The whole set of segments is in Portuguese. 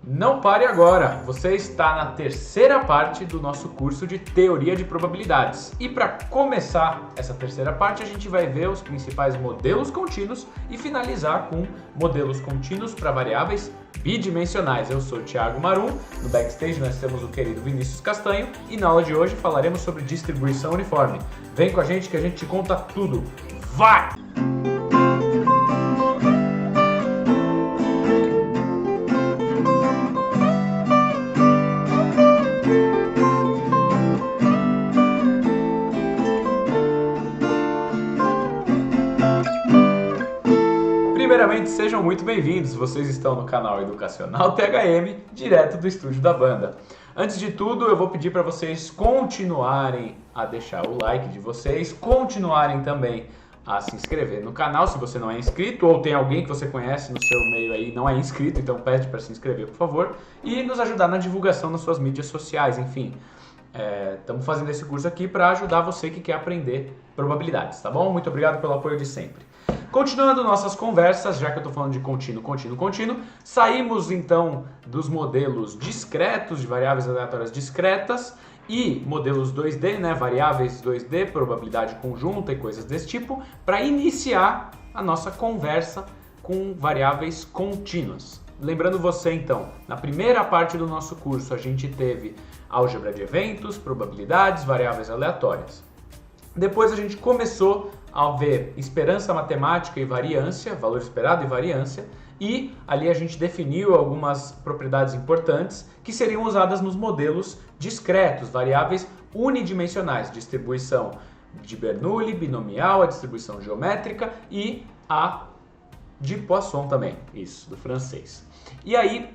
Não pare agora! Você está na terceira parte do nosso curso de Teoria de Probabilidades. E para começar essa terceira parte, a gente vai ver os principais modelos contínuos e finalizar com modelos contínuos para variáveis bidimensionais. Eu sou o Thiago Marum, no backstage nós temos o querido Vinícius Castanho e na aula de hoje falaremos sobre distribuição uniforme. Vem com a gente que a gente te conta tudo. Vai! Primeiramente, sejam muito bem-vindos, vocês estão no canal Educacional THM, direto do estúdio da banda. Antes de tudo, eu vou pedir para vocês continuarem a deixar o like de vocês, continuarem também a se inscrever no canal se você não é inscrito, ou tem alguém que você conhece no seu meio aí não é inscrito, então pede para se inscrever, por favor, e nos ajudar na divulgação nas suas mídias sociais, enfim. Estamos fazendo esse curso aqui para ajudar você que quer aprender probabilidades, tá bom? Muito obrigado pelo apoio de sempre. Continuando nossas conversas, já que eu estou falando de contínuo, saímos então dos modelos discretos, de variáveis aleatórias discretas, e modelos 2D, né, variáveis 2D, probabilidade conjunta e coisas desse tipo, para iniciar a nossa conversa com variáveis contínuas. Lembrando você então, na primeira parte do nosso curso a gente teve álgebra de eventos, probabilidades, variáveis aleatórias. Depois a gente começou a ver esperança matemática e variância, valor esperado e variância, e ali a gente definiu algumas propriedades importantes que seriam usadas nos modelos discretos, variáveis unidimensionais, distribuição de Bernoulli, binomial, a distribuição geométrica e a de Poisson também, isso, do francês. E aí,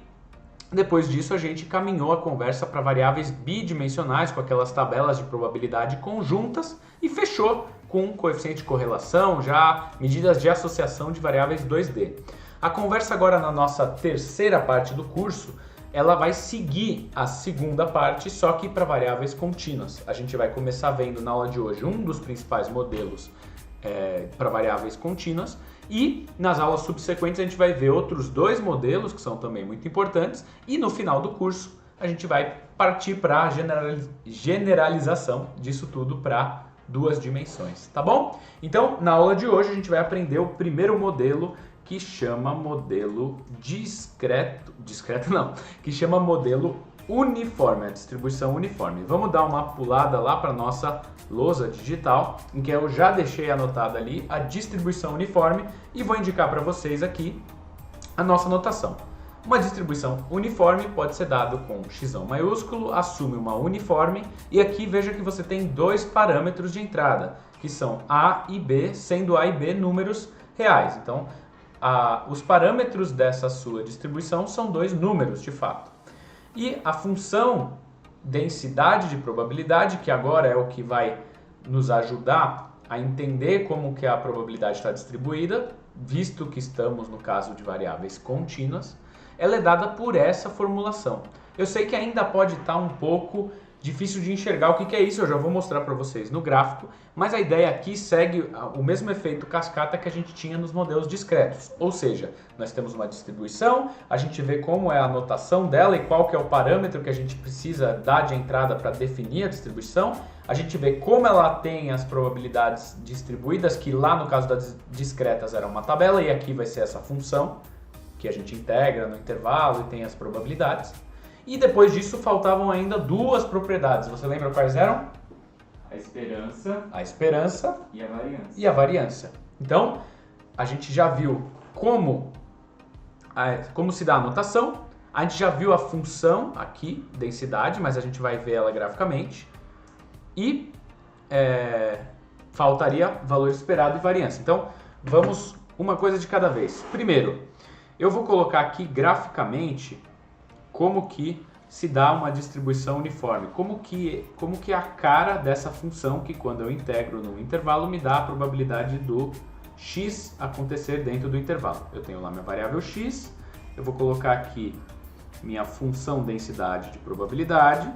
depois disso, a gente caminhou a conversa para variáveis bidimensionais, com aquelas tabelas de probabilidade conjuntas, e fechou com coeficiente de correlação, já medidas de associação de variáveis 2D. A conversa agora na nossa terceira parte do curso, ela vai seguir a segunda parte, só que para variáveis contínuas. A gente vai começar vendo na aula de hoje um dos principais modelos para variáveis contínuas, e nas aulas subsequentes a gente vai ver outros dois modelos que são também muito importantes, e no final do curso a gente vai partir para a generalização disso tudo para duas dimensões, tá bom? Então, na aula de hoje a gente vai aprender o primeiro modelo que chama modelo que chama modelo uniforme, a distribuição uniforme. Vamos dar uma pulada lá para nossa lousa digital, em que eu já deixei anotada ali a distribuição uniforme e vou indicar para vocês aqui a nossa notação. Uma distribuição uniforme pode ser dada com x maiúsculo, assume uma uniforme, e aqui veja que você tem dois parâmetros de entrada, que são A e B, sendo A e B números reais. Então, os parâmetros dessa sua distribuição são dois números, de fato. E a função densidade de probabilidade, que agora é o que vai nos ajudar a entender como que a probabilidade está distribuída, visto que estamos no caso de variáveis contínuas, ela é dada por essa formulação. Eu sei que ainda pode estar um pouco difícil de enxergar o que é isso, eu já vou mostrar para vocês no gráfico, mas a ideia aqui segue o mesmo efeito cascata que a gente tinha nos modelos discretos. Ou seja, nós temos uma distribuição, a gente vê como é a notação dela e qual que é o parâmetro que a gente precisa dar de entrada para definir a distribuição, a gente vê como ela tem as probabilidades distribuídas, que lá no caso das discretas era uma tabela, e aqui vai ser essa função, que a gente integra no intervalo e tem as probabilidades. E depois disso faltavam ainda duas propriedades. Você lembra quais eram? A esperança e a variância. variância. Então, a gente já viu como se dá a notação. A gente já viu a função aqui, densidade, mas a gente vai ver ela graficamente. E faltaria valor esperado e variância. Então, vamos uma coisa de cada vez. Primeiro, eu vou colocar aqui graficamente como que se dá uma distribuição uniforme, como que é a cara dessa função que quando eu integro no intervalo me dá a probabilidade do x acontecer dentro do intervalo. Eu tenho lá minha variável x, eu vou colocar aqui minha função densidade de probabilidade,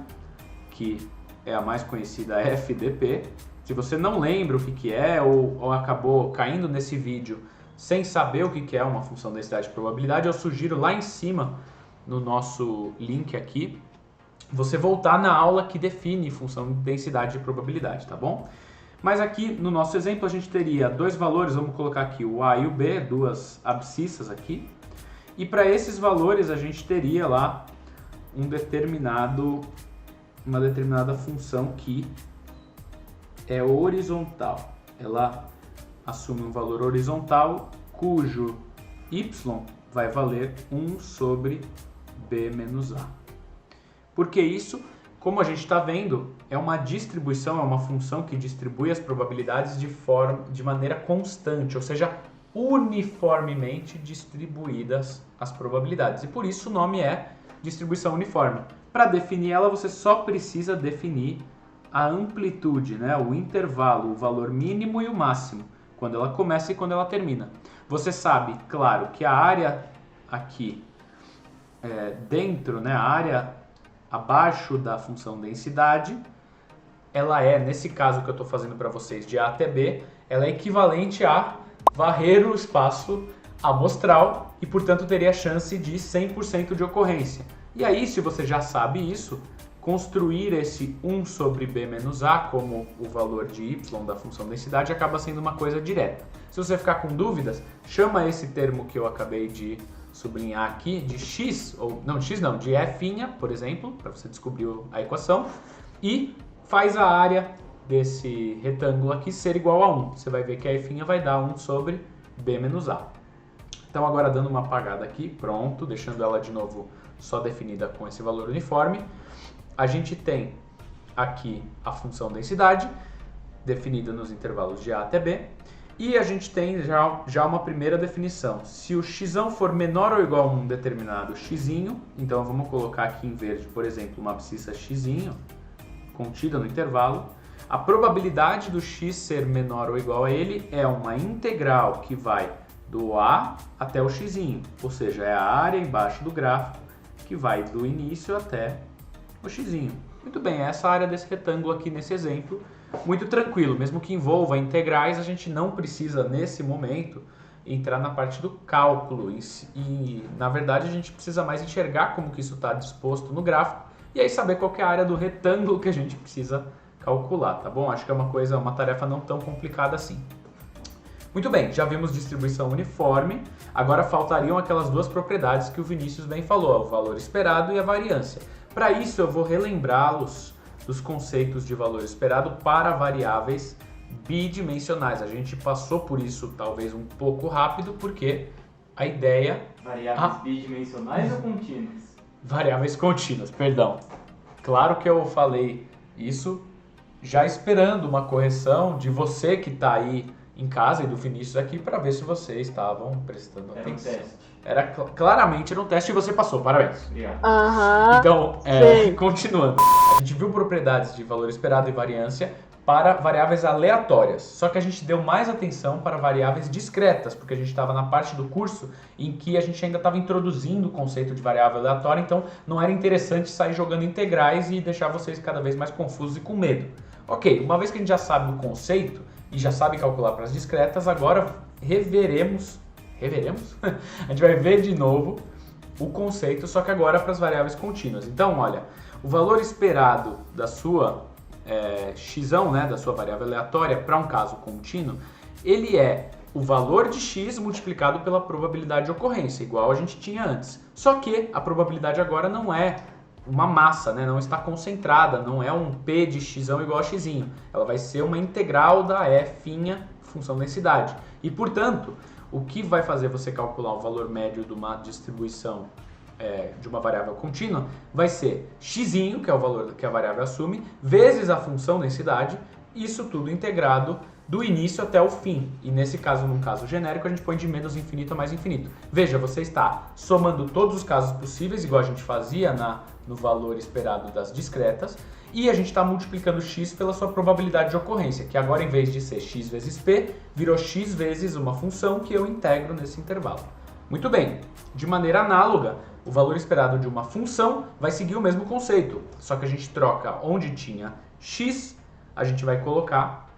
que é a mais conhecida FDP. Se você não lembra o que é ou acabou caindo nesse vídeo sem saber o que é uma função densidade de probabilidade, eu sugiro lá em cima no nosso link aqui, você voltar na aula que define função de densidade e probabilidade, tá bom? Mas aqui no nosso exemplo a gente teria dois valores, vamos colocar aqui o A e o B, duas abscissas aqui. E para esses valores a gente teria lá uma determinada função que é horizontal. Ela assume um valor horizontal cujo y vai valer 1 sobre b menos a. Por que isso? Como a gente está vendo, é uma distribuição, é uma função que distribui as probabilidades de maneira constante, ou seja, uniformemente distribuídas as probabilidades. E por isso o nome é distribuição uniforme. Para definir ela, você só precisa definir a amplitude, né? O intervalo, o valor mínimo e o máximo, quando ela começa e quando ela termina. Você sabe, claro, que a área aqui dentro, né? A área abaixo da função densidade, ela é, nesse caso que eu estou fazendo para vocês, de A até B, ela é equivalente a varrer o espaço amostral e, portanto, teria chance de 100% de ocorrência. E aí, se você já sabe isso, construir esse 1 sobre b menos a como o valor de y da função densidade acaba sendo uma coisa direta. Se você ficar com dúvidas, chama esse termo que eu acabei de sublinhar aqui de x, ou não, x não, de e', por exemplo, para você descobrir a equação, e faz a área desse retângulo aqui ser igual a 1. Você vai ver que a e' vai dar 1 sobre b menos a. Então agora dando uma apagada aqui, pronto, deixando ela de novo só definida com esse valor uniforme, a gente tem aqui a função densidade, definida nos intervalos de A até B, e a gente tem já uma primeira definição. Se o x for menor ou igual a um determinado x, então vamos colocar aqui em verde, por exemplo, uma abscissa x, contida no intervalo, a probabilidade do x ser menor ou igual a ele é uma integral que vai do A até o x, ou seja, é a área embaixo do gráfico que vai do início até o x. Muito bem, essa área desse retângulo aqui nesse exemplo, muito tranquilo, mesmo que envolva integrais, a gente não precisa nesse momento entrar na parte do cálculo e na verdade a gente precisa mais enxergar como que isso está disposto no gráfico e aí saber qual que é a área do retângulo que a gente precisa calcular, tá bom? Acho que é uma tarefa não tão complicada assim. Muito bem, já vimos distribuição uniforme, agora faltariam aquelas duas propriedades que o Vinícius bem falou, o valor esperado e a variância. Para isso eu vou relembrá-los dos conceitos de valor esperado para variáveis bidimensionais. A gente passou por isso talvez um pouco rápido, porque a ideia... Variáveis bidimensionais ou contínuas? Variáveis contínuas, perdão. Claro que eu falei isso já esperando uma correção de você que está aí em casa e do Vinícius aqui para ver se vocês estavam prestando atenção. Claramente era um teste e você passou, parabéns. Então, continuando. A gente viu propriedades de valor esperado e variância para variáveis aleatórias, só que a gente deu mais atenção para variáveis discretas, porque a gente estava na parte do curso em que a gente ainda estava introduzindo o conceito de variável aleatória, então não era interessante sair jogando integrais e deixar vocês cada vez mais confusos e com medo. Ok, uma vez que a gente já sabe o conceito e já sabe calcular para as discretas, agora reveremos? A gente vai ver de novo o conceito, só que agora para as variáveis contínuas. Então, olha, o valor esperado da sua x, né, da sua variável aleatória para um caso contínuo, ele é o valor de x multiplicado pela probabilidade de ocorrência, igual a gente tinha antes. Só que a probabilidade agora não é uma massa, né, não está concentrada, não é um p de x igual a x. Ela vai ser uma integral da e', função densidade. E, portanto, o que vai fazer você calcular o valor médio de uma distribuição de uma variável contínua vai ser x, que é o valor que a variável assume, vezes a função densidade, isso tudo integrado do início até o fim. E nesse caso, num caso genérico, a gente põe de menos infinito a mais infinito. Veja, você está somando todos os casos possíveis, igual a gente fazia no valor esperado das discretas, e a gente está multiplicando x pela sua probabilidade de ocorrência, que agora, em vez de ser x vezes p, virou x vezes uma função que eu integro nesse intervalo. Muito bem, de maneira análoga, o valor esperado de uma função vai seguir o mesmo conceito, só que a gente troca onde tinha x, a gente vai colocar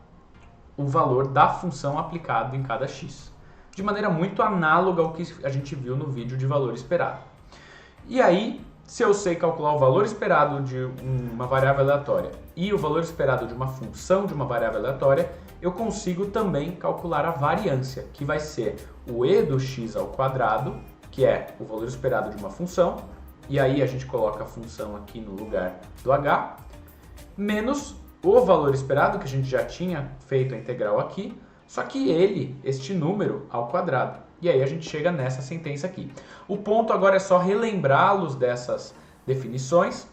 o valor da função aplicado em cada x, de maneira muito análoga ao que a gente viu no vídeo de valor esperado. E aí, se eu sei calcular o valor esperado de uma variável aleatória e o valor esperado de uma função de uma variável aleatória, eu consigo também calcular a variância, que vai ser o e do x ao quadrado, que é o valor esperado de uma função, e aí a gente coloca a função aqui no lugar do h, menos o valor esperado, que a gente já tinha feito a integral aqui, só que este número ao quadrado. E aí a gente chega nessa sentença aqui. O ponto agora é só relembrá-los dessas definições,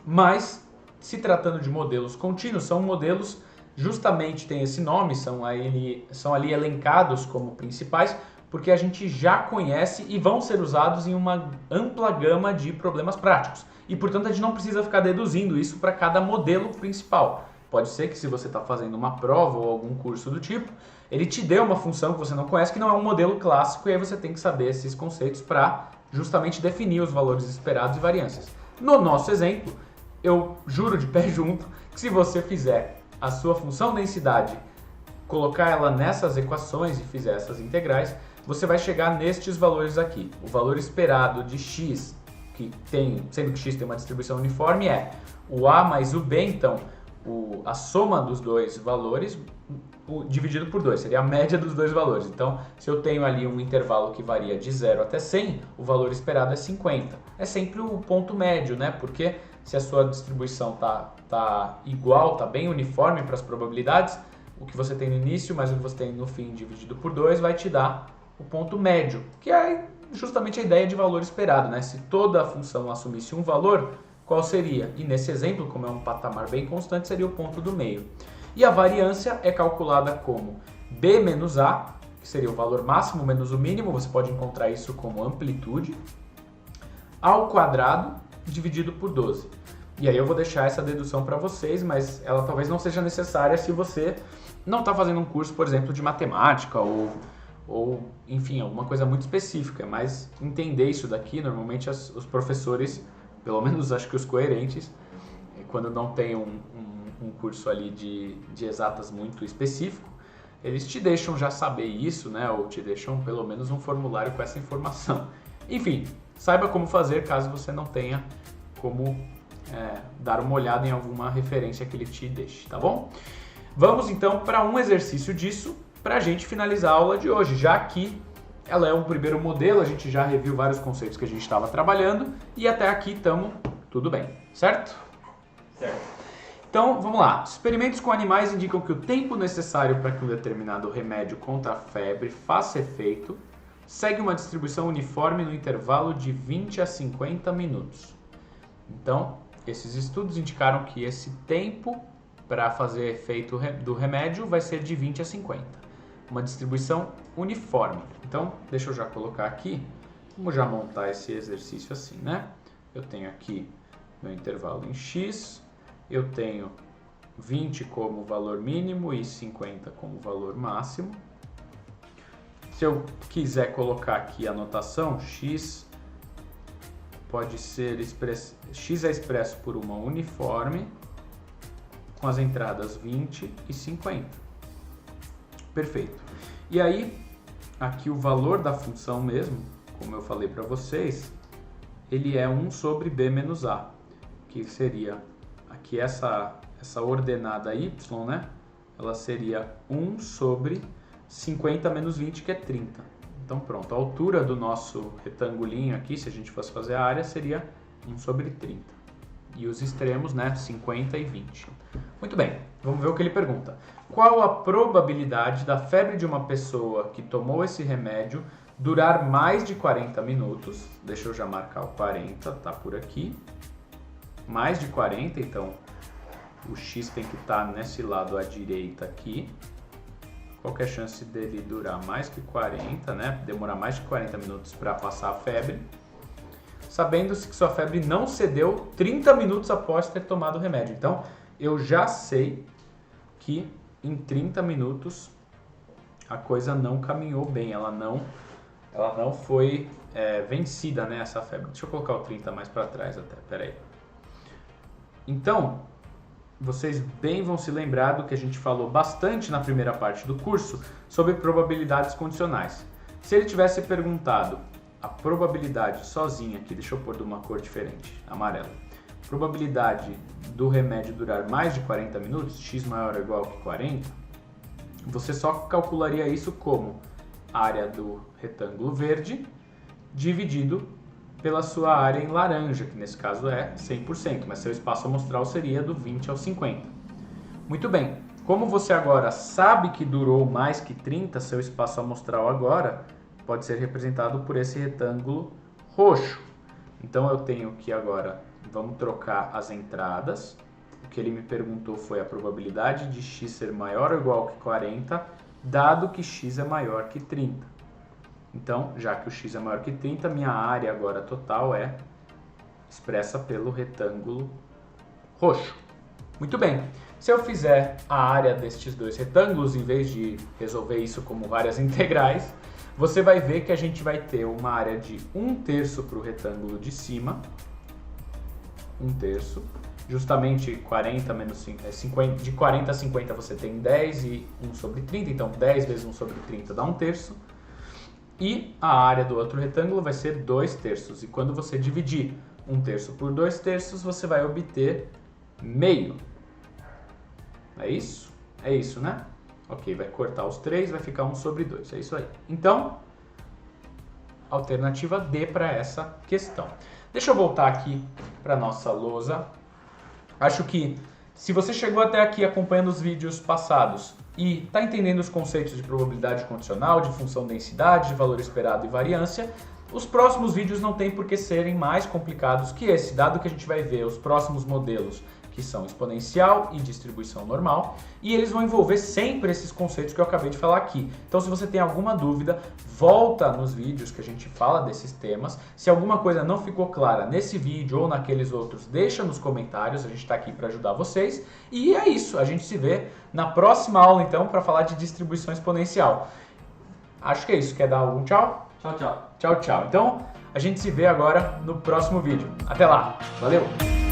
mas se tratando de modelos contínuos, são modelos, justamente tem esse nome, são ali elencados como principais, porque a gente já conhece e vão ser usados em uma ampla gama de problemas práticos. E, portanto, a gente não precisa ficar deduzindo isso para cada modelo principal. Pode ser que se você está fazendo uma prova ou algum curso do tipo, ele te dê uma função que você não conhece, que não é um modelo clássico, e aí você tem que saber esses conceitos para justamente definir os valores esperados e variâncias. No nosso exemplo, eu juro de pé junto que se você fizer a sua função densidade, colocar ela nessas equações e fizer essas integrais, você vai chegar nestes valores aqui. O valor esperado de x, sendo que x tem uma distribuição uniforme, é o a mais o b, então a soma dos dois valores dividido por 2, seria a média dos dois valores. Então, se eu tenho ali um intervalo que varia de 0 até 100, o valor esperado é 50. É sempre o ponto médio, né? Porque se a sua distribuição tá igual, tá bem uniforme para as probabilidades, o que você tem no início mais o que você tem no fim dividido por 2 vai te dar o ponto médio, que é justamente a ideia de valor esperado, né? Se toda a função assumisse um valor, qual seria? E nesse exemplo, como é um patamar bem constante, seria o ponto do meio. E a variância é calculada como b menos a, que seria o valor máximo menos o mínimo, você pode encontrar isso como amplitude, ao quadrado dividido por 12. E aí eu vou deixar essa dedução para vocês, mas ela talvez não seja necessária se você não está fazendo um curso, por exemplo, de matemática ou enfim, alguma coisa muito específica. Mas entender isso daqui, normalmente os professores, pelo menos acho que os coerentes, quando não tem um curso ali de exatas muito específico, eles te deixam já saber isso, né? Ou te deixam pelo menos um formulário com essa informação. Enfim, saiba como fazer caso você não tenha como dar uma olhada em alguma referência que ele te deixe, tá bom? Vamos então para um exercício disso para a gente finalizar a aula de hoje, já que ela é um primeiro modelo, a gente já reviu vários conceitos que a gente estava trabalhando e até aqui estamos tudo bem, certo? Certo. Então, vamos lá. Experimentos com animais indicam que o tempo necessário para que um determinado remédio contra a febre faça efeito segue uma distribuição uniforme no intervalo de 20 a 50 minutos. Então, esses estudos indicaram que esse tempo para fazer efeito do remédio vai ser de 20 a 50. Uma distribuição uniforme. Então, deixa eu já colocar aqui. Vamos já montar esse exercício assim, né? Eu tenho aqui meu intervalo em x. Eu tenho 20 como valor mínimo e 50 como valor máximo. Se eu quiser colocar aqui a notação, x pode ser x é expresso por uma uniforme com as entradas 20 e 50. Perfeito. E aí, aqui o valor da função mesmo, como eu falei para vocês, ele é 1 sobre b menos a, que seria aqui essa ordenada y, né? Ela seria 1 sobre 50 menos 20, que é 30. Então pronto, a altura do nosso retangulinho aqui, se a gente fosse fazer a área, seria 1 sobre 30. E os extremos, né? 50 e 20. Muito bem, vamos ver o que ele pergunta. Qual a probabilidade da febre de uma pessoa que tomou esse remédio durar mais de 40 minutos? Deixa eu já marcar o 40, tá por aqui. Mais de 40, então o x tem que estar nesse lado à direita aqui. Qual que é a chance dele durar mais que 40, né? Demorar mais de 40 minutos para passar a febre. Sabendo-se que sua febre não cedeu 30 minutos após ter tomado o remédio. Então, eu já sei que em 30 minutos a coisa não caminhou bem, ela não foi vencida, né, essa febre. Deixa eu colocar o 30 mais para trás até, peraí. Então, vocês bem vão se lembrar do que a gente falou bastante na primeira parte do curso sobre probabilidades condicionais. Se ele tivesse perguntado a probabilidade sozinha aqui, deixa eu pôr de uma cor diferente, amarelo. Probabilidade do remédio durar mais de 40 minutos, x maior ou igual que 40, você só calcularia isso como área do retângulo verde dividido pela sua área em laranja, que nesse caso é 100%, mas seu espaço amostral seria do 20 ao 50. Muito bem, como você agora sabe que durou mais que 30, seu espaço amostral agora pode ser representado por esse retângulo roxo. Então eu tenho que agora, vamos trocar as entradas. O que ele me perguntou foi a probabilidade de x ser maior ou igual que 40, dado que x é maior que 30. Então, já que o x é maior que 30, minha área agora total é expressa pelo retângulo roxo. Muito bem, se eu fizer a área destes dois retângulos, em vez de resolver isso como várias integrais, você vai ver que a gente vai ter uma área de 1/3 para o retângulo de cima, 1/3, justamente 40 menos 50, de 40 a 50 você tem 10 e 1 sobre 30, então 10 vezes 1 sobre 30 dá 1/3. E a área do outro retângulo vai ser 2/3. E quando você dividir 1/3 por 2/3, você vai obter meio. É isso? É isso, né? Ok, vai cortar os 3, vai ficar 1 sobre 2. É isso aí. Então, alternativa D para essa questão. Deixa eu voltar aqui para a nossa lousa. Acho que se você chegou até aqui acompanhando os vídeos passados e está entendendo os conceitos de probabilidade condicional, de função densidade, de valor esperado e variância, os próximos vídeos não tem por que serem mais complicados que esse, dado que a gente vai ver os próximos modelos que são exponencial e distribuição normal, e eles vão envolver sempre esses conceitos que eu acabei de falar aqui. Então, se você tem alguma dúvida, volta nos vídeos que a gente fala desses temas. Se alguma coisa não ficou clara nesse vídeo ou naqueles outros, deixa nos comentários, a gente está aqui para ajudar vocês. E é isso, a gente se vê na próxima aula, então, para falar de distribuição exponencial. Acho que é isso. Quer dar algum tchau? Tchau, tchau. Tchau, tchau. Então, a gente se vê agora no próximo vídeo. Até lá. Valeu!